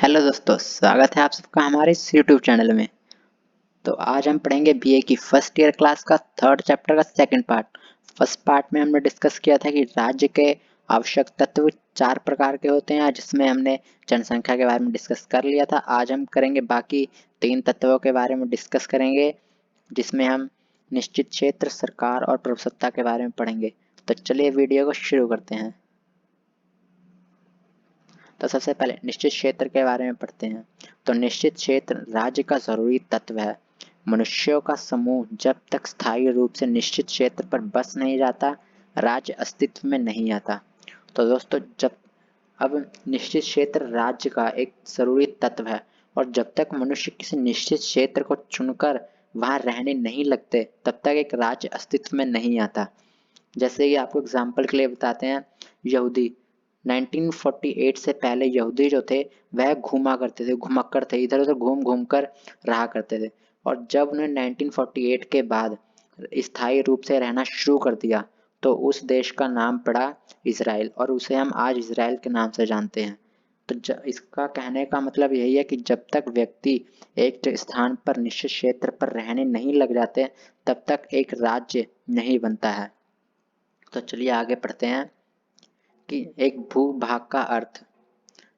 Hello दोस्तों, स्वागत है आप सबका हमारे इस यूट्यूब चैनल में। तो आज हम पढ़ेंगे बीए की फर्स्ट ईयर क्लास का थर्ड चैप्टर का सेकंड पार्ट। फर्स्ट पार्ट में हमने डिस्कस किया था कि राज्य के आवश्यक तत्व चार प्रकार के होते हैं, जिसमें हमने जनसंख्या के बारे में डिस्कस कर लिया था। आज हम करेंगे बाकी तीन तत्वों के बारे में डिस्कस करेंगे, जिसमें हम निश्चित क्षेत्र, सरकार और प्रभुसत्ता के बारे में पढ़ेंगे। तो चलिए वीडियो को शुरू करते हैं। तो सबसे पहले निश्चित क्षेत्र के बारे में पढ़ते हैं। तो निश्चित क्षेत्र राज्य का जरूरी तत्व है। मनुष्यों का समूह जब तक स्थायी रूप से निश्चित क्षेत्र पर बस नहीं जाता, राज्य अस्तित्व में नहीं आता। तो दोस्तों, जब अब निश्चित क्षेत्र राज्य का एक जरूरी तत्व है, और जब तक मनुष्य किसी निश्चित क्षेत्र को चुनकर वहां रहने नहीं लगते, तब तक एक राज्य अस्तित्व में नहीं आता। जैसे कि आपको एग्जाम्पल के लिए बताते हैं, यहूदी 1948 से पहले यहूदी जो थे वह घूमा करते थे, घुमक्कड़ थे, इधर उधर घूम घूम कर रहा करते थे। और जब उन्हें 1948 के बाद स्थायी रूप से रहना शुरू कर दिया, तो उस देश का नाम पड़ा इसराइल, और उसे हम आज इसराइल के नाम से जानते हैं। तो इसका कहने का मतलब यही है कि जब तक व्यक्ति एक स्थान पर निश्चित क्षेत्र पर रहने नहीं लग जाते, तब तक एक राज्य नहीं बनता है। तो चलिए आगे पढ़ते हैं कि एक भूभाग का अर्थ।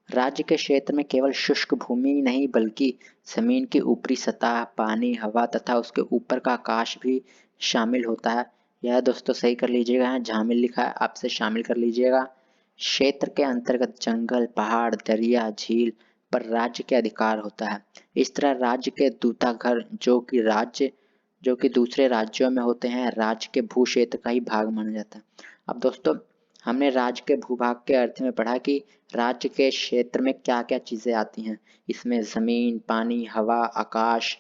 राज्य के क्षेत्र में केवल शुष्क भूमि ही नहीं, बल्कि जमीन की ऊपरी सतह, पानी, हवा तथा उसके ऊपर का आकाश भी शामिल होता है। यह दोस्तों सही कर लीजिएगा, यहाँ झामिल लिखा है, आपसे शामिल कर लीजिएगा। क्षेत्र के अंतर्गत जंगल, पहाड़, दरिया, झील पर राज्य के अधिकार होता है। इस तरह राज्य के दूताघर जो कि दूसरे राज्यों में होते हैं, राज्य के भू क्षेत्र का ही भाग माना जाता है। अब दोस्तों, हमने राज्य के भूभाग के अर्थ में पढ़ा कि राज्य के क्षेत्र में क्या क्या चीजें आती हैं। इसमें जमीन, पानी, हवा, आकाश,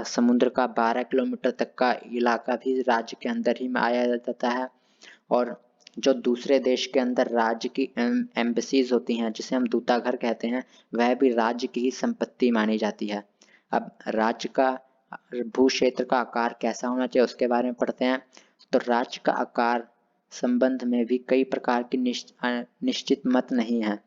समुद्र का 12 किलोमीटर तक का इलाका भी राज्य के अंदर ही में आया जाता है। और जो दूसरे देश के अंदर राज्य की एम्बेसीज होती हैं, जिसे हम दूताघर कहते हैं, वह भी राज्य की ही संपत्ति मानी जाती है। अब राज्य का भू क्षेत्र का आकार कैसा होना चाहिए उसके बारे में पढ़ते हैं। तो राज्य का आकार संबंध में भी कई प्रकार की निश्चित मत नहीं है।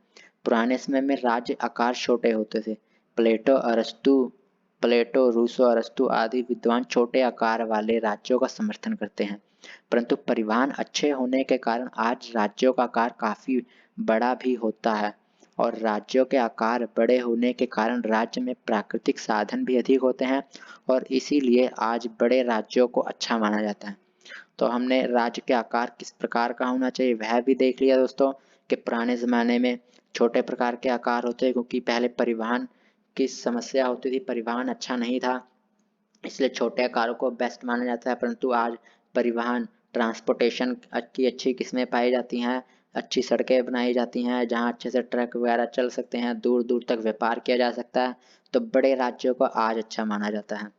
पुराने समय में राज्य आकार छोटे होते थे। प्लेटो, रूसो, अरस्तु आदि विद्वान छोटे आकार वाले राज्यों का समर्थन करते हैं। परंतु परिवहन अच्छे होने के कारण आज राज्यों का आकार काफी बड़ा भी होता है, और राज्यों के आकार बड़े होने के कारण राज्य में प्राकृतिक साधन भी अधिक होते हैं, और इसीलिए आज बड़े राज्यों को अच्छा माना जाता है। तो हमने राज्य के आकार किस प्रकार का होना चाहिए वह भी देख लिया दोस्तों, कि पुराने ज़माने में छोटे प्रकार के आकार होते हैं, क्योंकि पहले परिवहन की समस्या होती थी, परिवहन अच्छा नहीं था, इसलिए छोटे आकारों को बेस्ट माना जाता है। परंतु आज परिवहन, ट्रांसपोर्टेशन की अच्छी किस्में पाई जाती हैं, अच्छी सड़कें बनाई जाती हैं जहाँ अच्छे से ट्रक वगैरह चल सकते हैं, दूर दूर तक व्यापार किया जा सकता है। तो बड़े राज्यों को आज अच्छा माना जाता है।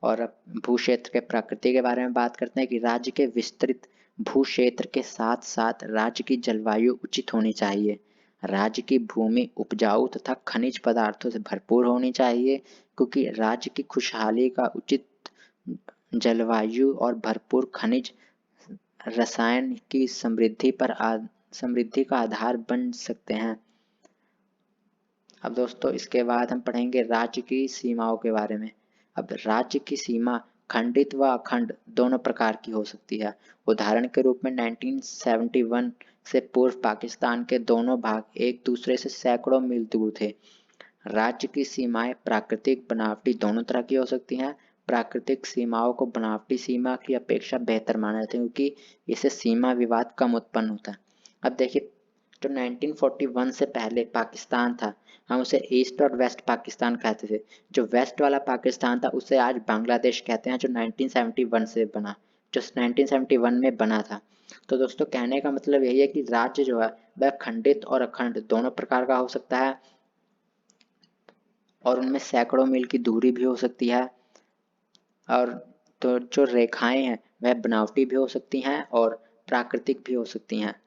और अब भू क्षेत्र के प्रकृति के बारे में बात करते हैं कि राज्य के विस्तृत भू क्षेत्र के साथ साथ राज्य की जलवायु उचित होनी चाहिए। राज्य की भूमि उपजाऊ तथा खनिज पदार्थों से भरपूर होनी चाहिए, क्योंकि राज्य की खुशहाली का उचित जलवायु और भरपूर खनिज रसायन की समृद्धि का आधार बन सकते हैं। अब दोस्तों, इसके बाद हम पढ़ेंगे राज्य की सीमाओं के बारे में। अब राज्य की सीमा खंडित व अखंड दोनों प्रकार की हो सकती है। उदाहरण के रूप में 1971 से पूर्व पाकिस्तान के दोनों भाग एक दूसरे से सैकड़ों मील दूर थे। राज्य की सीमाएं प्राकृतिक, बनावटी दोनों तरह की हो सकती हैं। प्राकृतिक सीमाओं को बनावटी सीमा की अपेक्षा बेहतर माना जाता है, क्योंकि इससे सीमा विवाद कम उत्पन्न होता है। अब देखिए, जो 1941 से पहले पाकिस्तान था, हम उसे ईस्ट और वेस्ट पाकिस्तान कहते थे। जो वेस्ट वाला पाकिस्तान था उसे आज बांग्लादेश कहते हैं, जो 1971 से बना, जो 1971 में बना था। तो दोस्तों, कहने का मतलब यही है कि राज्य जो है वह खंडित और अखंड दोनों प्रकार का हो सकता है, और उनमें सैकड़ों मील की दूरी भी हो सकती है। और तो जो रेखाएं हैं वह बनावटी भी हो सकती हैं और प्राकृतिक भी हो सकती हैं।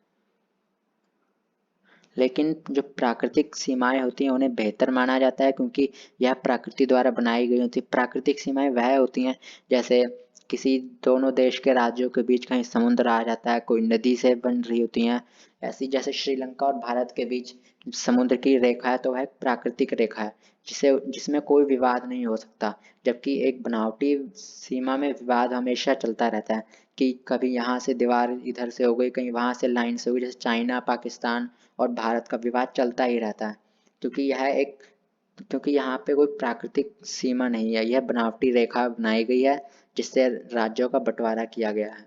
लेकिन जो प्राकृतिक सीमाएं होती हैं उन्हें बेहतर माना जाता है, क्योंकि यह प्रकृति द्वारा बनाई गई होती है। प्राकृतिक सीमाएं वह होती हैं जैसे किसी दोनों देश के राज्यों के बीच कहीं समुद्र आ जाता है, कोई नदी से बन रही होती हैं, ऐसी जैसे श्रीलंका और भारत के बीच समुद्र की रेखा है तो वह एक प्राकृतिक रेखा है जिसमें कोई विवाद नहीं हो सकता। जबकि एक बनावटी सीमा में विवाद हमेशा चलता रहता है कि कभी यहाँ से दीवार इधर से हो गई, कहीं वहाँ से लाइन से हो गई, जैसे चाइना, पाकिस्तान और भारत का विवाद चलता ही रहता है। क्योंकि यहाँ पे कोई प्राकृतिक सीमा नहीं है, यह बनावटी रेखा बनाई गई है जिससे राज्यों का बंटवारा किया गया है।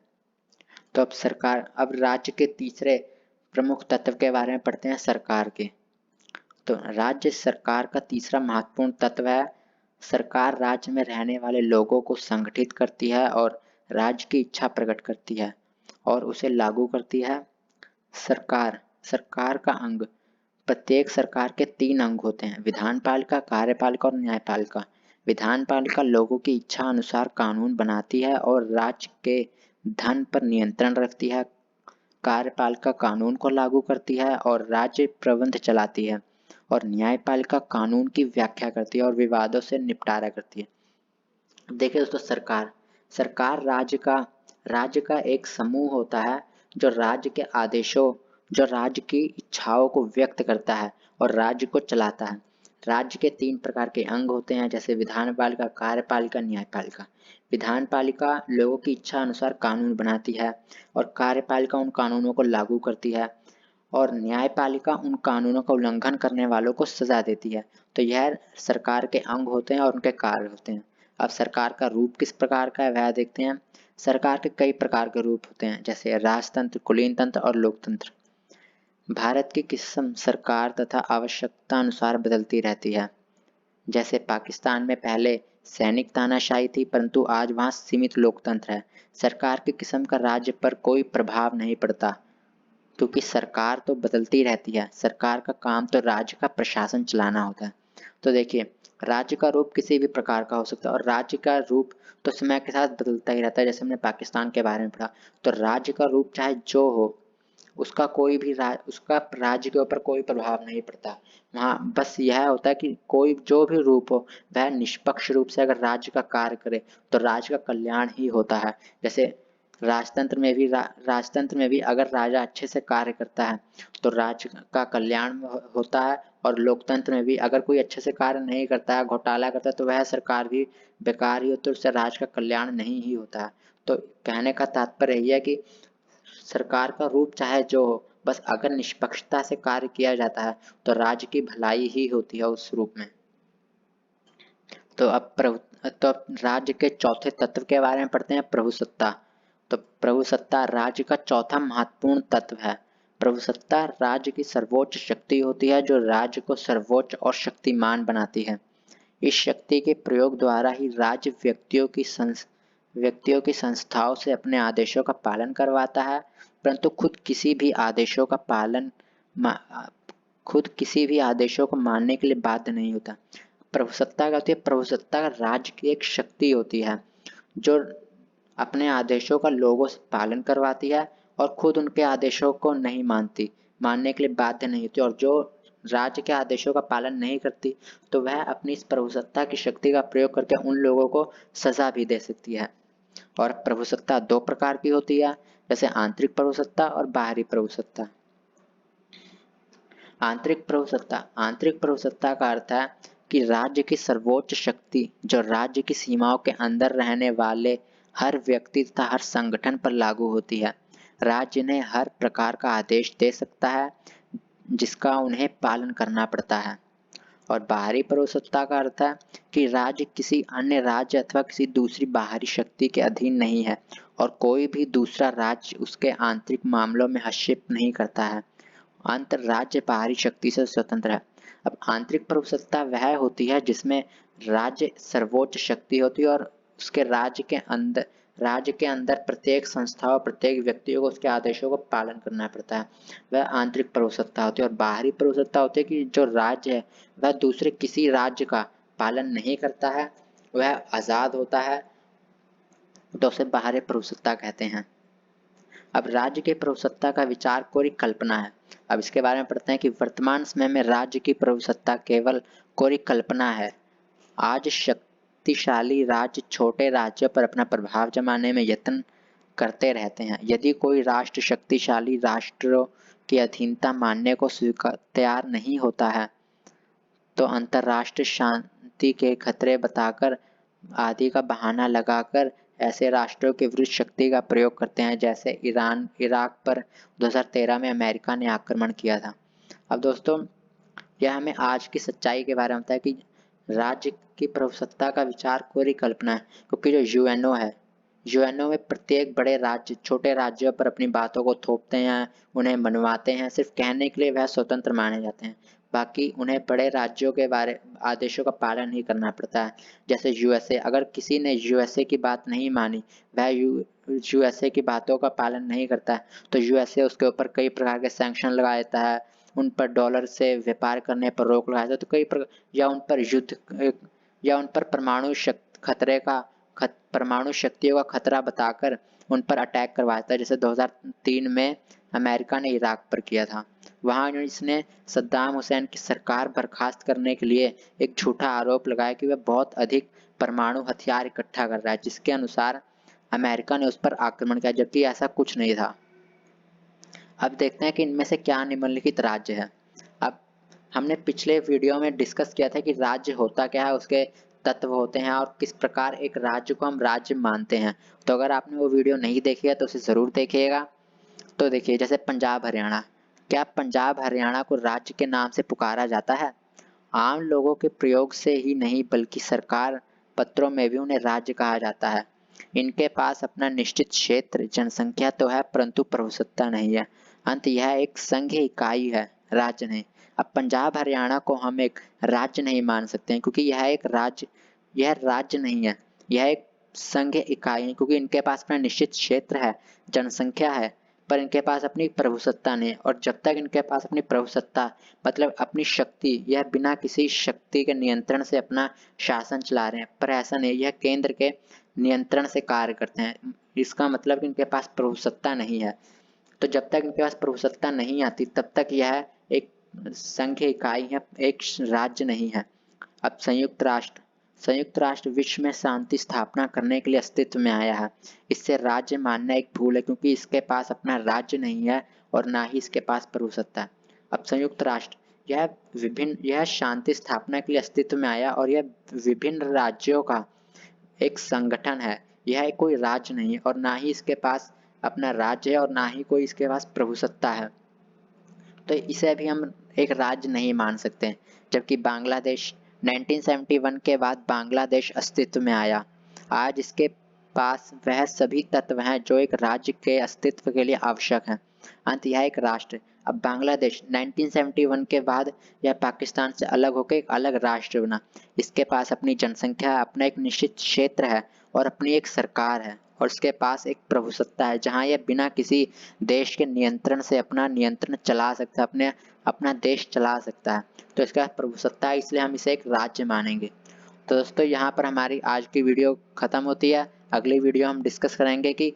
तो अब राज्य के तीसरे प्रमुख तत्व के बारे में पढ़ते हैं, सरकार के। तो राज्य सरकार का तीसरा महत्वपूर्ण तत्व है। सरकार राज्य में रहने वाले लोगों को संगठित करती है और राज्य की इच्छा प्रकट करती है और उसे लागू करती है। सरकार का अंग। प्रत्येक सरकार के 3 अंग होते हैं, विधानपालिका, कार्यपालिका और न्यायपालिका। विधानपालिका लोगों की इच्छा अनुसार कानून बनाती है और राज्य के धन पर नियंत्रण रखती है। कार्यपालिका कानून को लागू करती है और राज्य प्रबंध चलाती है। और न्यायपालिका कानून की व्याख्या करती है और विवादों से निपटारा करती है। देखिए दोस्तों, सरकार राज्य का एक समूह होता है जो राज्य की इच्छाओं को व्यक्त करता है और राज्य को चलाता है। राज्य के 3 प्रकार के अंग होते हैं, जैसे विधानपालिका, कार्यपालिका, न्यायपालिका। विधानपालिका लोगों की इच्छा अनुसार कानून बनाती है और कार्यपालिका उन कानूनों को लागू करती है और न्यायपालिका उन कानूनों का उल्लंघन करने वालों को सजा देती है। तो यह सरकार के अंग होते हैं और उनके कार्य होते हैं। अब सरकार का रूप किस प्रकार का है वह देखते हैं। सरकार के कई प्रकार के रूप होते हैं, जैसे राजतंत्र, कुलीन तंत्र और लोकतंत्र। भारत की किस्म सरकार तथा आवश्यकता अनुसार बदलती रहती है। जैसे पाकिस्तान में पहले सैनिक तानाशाही थी, परंतु आज वहाँ सीमित लोकतंत्र है। सरकार की किस्म का राज्य पर कोई प्रभाव नहीं पड़ता, क्योंकि सरकार तो बदलती रहती है। सरकार का काम तो राज्य का प्रशासन चलाना होता है। तो देखिए, राज्य का रूप किसी भी प्रकार का हो सकता है और राज्य का रूप तो समय के साथ बदलता ही रहता है। जैसे हमने पाकिस्तान के बारे में पढ़ा, तो राज्य का रूप चाहे जो हो, उसका राज्य के ऊपर कोई प्रभाव नहीं पड़ता। वहाँ बस यह होता है कि कोई जो भी रूप हो वह निष्पक्ष रूप से अगर राज्य का कार्य करे तो राज्य का कल्याण ही होता है। जैसे राजतंत्र में भी अगर राजा अच्छे से कार्य करता है तो राज्य का कल्याण होता है, और लोकतंत्र में भी अगर कोई अच्छे से कार्य नहीं करता है, घोटाला करता है, तो वह सरकार भी बेकार ही होती है, उससे राज्य का कल्याण नहीं ही होता है। तो कहने का तात्पर्य यही है कि सरकार का रूप चाहे जो हो, बस अगर निष्पक्षता से कार्य किया जाता है तो राज्य की भलाई ही होती है उस रूप में। तो अब राज्य के चौथे तत्व के बारे में पढ़ते हैं, प्रभुसत्ता। तो प्रभुसत्ता राज्य का चौथा महत्वपूर्ण तत्व है। प्रभुसत्ता राज्य की सर्वोच्च शक्ति होती है जो राज्य को सर्वोच्च और शक्तिमान बनाती है। इस शक्ति के प्रयोग द्वारा ही राज्य व्यक्तियों की संस्थाओं से अपने आदेशों का पालन करवाता है, परंतु खुद किसी भी आदेशों को मानने के लिए बाध्य नहीं होता। प्रभुसत्ता क्या होती है? प्रभुसत्ता राज्य की एक शक्ति होती है जो अपने आदेशों का लोगों से पालन करवाती है और खुद उनके आदेशों को नहीं मानने के लिए बाध्य नहीं होती, और जो राज्य के आदेशों का पालन नहीं करती तो वह अपनी इस प्रभुसत्ता की शक्ति का प्रयोग करके उन लोगों को सजा भी दे सकती है। और प्रभुसत्ता 2 प्रकार की होती है, जैसे आंतरिक प्रभुसत्ता और बाहरी प्रभुसत्ता। आंतरिक प्रभुसत्ता का अर्थ है कि राज्य की सर्वोच्च शक्ति जो राज्य की सीमाओं के अंदर रहने वाले हर व्यक्ति तथा हर संगठन पर लागू होती है। राज्य ने हर प्रकार का आदेश दे सकता है जिसका उन्हें पालन करना पड़ता है। और बाहरी प्रभुसत्ता का अर्थ है कि राज्य किसी अन्य राज्य अथवा किसी दूसरी बाहरी शक्ति के अधीन नहीं है और कोई भी दूसरा राज्य उसके आंतरिक मामलों में हस्तक्षेप नहीं करता है। राज्य बाहरी शक्ति से स्वतंत्र है। अब आंतरिक प्रभुसत्ता वह होती है जिसमें राज्य सर्वोच्च शक्ति होती है और उसके राज्य के अंदर प्रत्येक संस्था और प्रत्येक व्यक्ति को उसके आदेशों को पालन करना पड़ता है, वह आंतरिक प्रभुसत्ता होती है। और बाहरी प्रभुसत्ता होती है कि जो राज्य है वह दूसरे किसी राज्य का पालन नहीं करता है, वह आजाद होता है, तो उसे बाहरी प्रभुसत्ता कहते हैं। अब राज्य की प्रभुसत्ता का विचार कोरी कल्पना है। अब इसके बारे में पढ़ते हैं कि वर्तमान समय में राज्य की प्रभुसत्ता केवल कोरी कल्पना है। शक्तिशाली राज्य छोटे राज्यों पर अपना प्रभाव जमाने में यत्न करते रहते हैं। यदि कोई राष्ट्र शक्तिशाली राष्ट्रों की अधीनता मानने को तैयार नहीं होता है तो अंतर्राष्ट्रीय शांति के खतरे बताकर आदि का बहाना लगाकर ऐसे राष्ट्रों के विरुद्ध शक्ति का प्रयोग करते हैं, जैसे ईरान इराक पर 2013 में अमेरिका ने आक्रमण किया था। अब दोस्तों यह हमें आज की सच्चाई के बारे में बताया कि राज्य की प्रभुसत्ता का विचार कोरी कल्पना है, क्योंकि जो यूएनओ है, यूएनओ में प्रत्येक बड़े राज्य छोटे राज्यों पर अपनी बातों को थोपते हैं, उन्हें मनवाते हैं, सिर्फ कहने के लिए वह स्वतंत्र माने जाते हैं, बाकी उन्हें बड़े राज्यों के बारे आदेशों का पालन ही करना पड़ता है। जैसे यूएसए, अगर किसी ने यूएसए की बात नहीं मानी, वह यूएसए की बातों का पालन नहीं करता है, तो यूएसए उसके ऊपर कई प्रकार के सैंक्शन लगा देता है, उन पर डॉलर से व्यापार करने पर रोक लगाया था, तो कई प्रकार या उन पर युद्ध या उन पर परमाणु शक्तियों का खतरा बताकर उन पर अटैक करवाया था, जैसे 2003 में अमेरिका ने इराक पर किया था। वहां इसने सद्दाम हुसैन की सरकार बर्खास्त करने के लिए एक झूठा आरोप लगाया कि वह बहुत अधिक परमाणु हथियार इकट्ठा कर रहा है, जिसके अनुसार अमेरिका ने उस पर आक्रमण किया, जबकि ऐसा कुछ नहीं था। अब देखते हैं कि इनमें से क्या निम्नलिखित राज्य है। अब हमने पिछले वीडियो में डिस्कस किया था कि राज्य होता क्या है, उसके तत्व होते हैं और किस प्रकार एक राज्य को हम राज्य मानते हैं। तो अगर आपने वो वीडियो नहीं देखी है तो उसे ज़रूर देखिएगा। तो देखिए, जैसे पंजाब हरियाणा, क्या पंजाब हरियाणा को राज्य के नाम से पुकारा जाता है? आम लोगों के प्रयोग से ही नहीं बल्कि सरकार पत्रों में भी उन्हें राज्य कहा जाता है। इनके पास अपना निश्चित क्षेत्र, जनसंख्या तो है परंतु प्रभुसत्ता नहीं है। अंत यह एक संघीय इकाई है, राज्य नहीं। अब पंजाब हरियाणा को हम एक राज्य नहीं मान सकते हैं, क्योंकि यह राज्य नहीं है, यह एक संघीय इकाई है, क्योंकि इनके पास अपना निश्चित क्षेत्र है, जनसंख्या है, पर इनके पास अपनी प्रभुसत्ता नहीं है। और जब तक इनके पास अपनी प्रभुसत्ता मतलब अपनी शक्ति, यह बिना किसी शक्ति के नियंत्रण से अपना शासन चला रहे हैं, पर ऐसा नहीं, यह केंद्र के नियंत्रण से कार्य करते हैं। इसका मतलब कि इनके पास प्रभुसत्ता नहीं है। तो जब तक इनके पास प्रभुसत्ता नहीं आती तब तक यह एक संघीय इकाई है, एक राज्य नहीं है। अब संयुक्त राष्ट्र विश्व में शांति स्थापना करने के लिए अस्तित्व में आया है। इससे राज्य मानना एक भूल है, क्योंकि इसके पास अपना राज्य नहीं है और ना ही इसके पास प्रभुसत्ता है। अब संयुक्त राष्ट्र यह शांति स्थापना के लिए अस्तित्व में आया और यह विभिन्न राज्यों का एक संगठन है। यह कोई राज्य नहीं और ना ही इसके पास अपना राज्य है और ना ही कोई इसके पास प्रभुसत्ता है, तो इसे भी हम एक राज्य नहीं मान सकते। जबकि बांग्लादेश 1971 के बाद बांग्लादेश अस्तित्व में आया। आज इसके पास वह सभी तत्व हैं जो एक राज्य के अस्तित्व के लिए आवश्यक हैं। अंत यह एक राष्ट्र। अब बांग्लादेश 1971 के बाद यह पाकिस्तान से अलग होकर एक अलग राष्ट्र बना। इसके पास अपनी जनसंख्या, अपना एक निश्चित क्षेत्र है और अपनी एक सरकार है और इसके पास एक प्रभुसत्ता है, जहां यह बिना किसी देश के नियंत्रण से अपना नियंत्रण चला सकता है, अपना देश चला सकता है। तो इसका प्रभुसत्ता है, इसलिए हम इसे एक राज्य मानेंगे। तो दोस्तों यहाँ पर हमारी आज की वीडियो खत्म होती है। अगली वीडियो हम डिस्कस करेंगे कि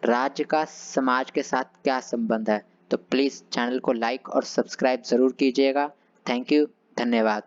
राज्य का समाज के साथ क्या संबंध है। तो प्लीज़ चैनल को लाइक और सब्सक्राइब ज़रूर कीजिएगा। थैंक यू, धन्यवाद।